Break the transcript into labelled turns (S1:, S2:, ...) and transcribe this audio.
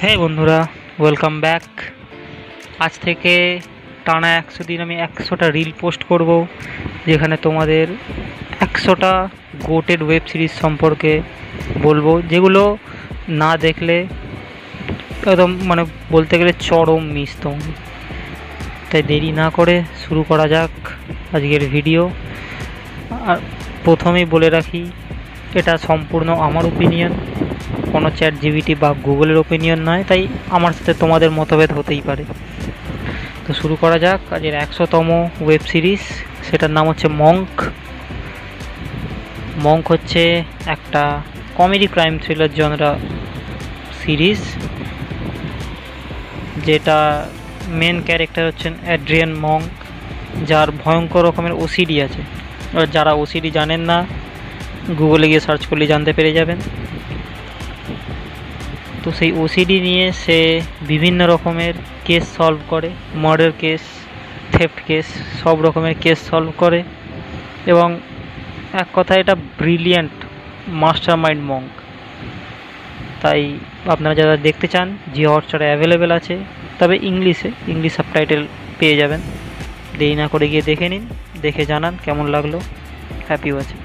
S1: হ্যাঁ বন্ধুরা, welcome back. আজ থেকে টানা 100 দিন আমি 100টা রিল পোস্ট করব, যেখানে তোমাদের 100টা গোটেড ওয়েব সিরিজ সম্পর্কে বলবো, যেগুলো না দেখলে একদম বলতে গেলে চরম মিস তোমাকে। তাই দেরি না করে শুরু করা যাক আজকের ভিডিও। আর প্রথমেই বলে রাখি, এটা সম্পূর্ণ আমার ওপিনিয়ন, কোনো চ্যাট জিপিটি বা গুগলের ওপিনিয়ন নয়, তাই আমার সাথে তোমাদের মতভেদ হতেই পারে। তো শুরু করা যাক আজের 100তম ওয়েব সিরিজ। সেটার নাম হচ্ছে মঙ্ক। মঙ্ক হচ্ছে একটা comedy crime thriller genre series, যেটা মেন ক্যারেক্টার হচ্ছেন অ্যাড্রিয়ান মঙ্ক, যার ভয়ঙ্কর রকমের ওসিডি আছে। আর যারা ওসিডি জানেন না, গুগলে গিয়ে সার্চ করলে জানতে পেরে যাবেন। তো সেই ওসিডি নিয়ে সে বিভিন্ন রকমের কেস সলভ করে, মার্ডার কেস, থেফট কেস, সব রকমের কেস সলভ করে। এবং এক কথায় এটা ব্রিলিয়ান্ট মাস্টার মাইন্ড মঙ্ক। তাই আপনারা যারা দেখতে চান, জিও হটস্টারে অ্যাভেলেবেল আছে, তবে ইংলিশ সাবটাইটেল পেয়ে যাবেন। দেরি না করে গিয়ে দেখে নিন, দেখে জানান কেমন লাগলো। Happy watching.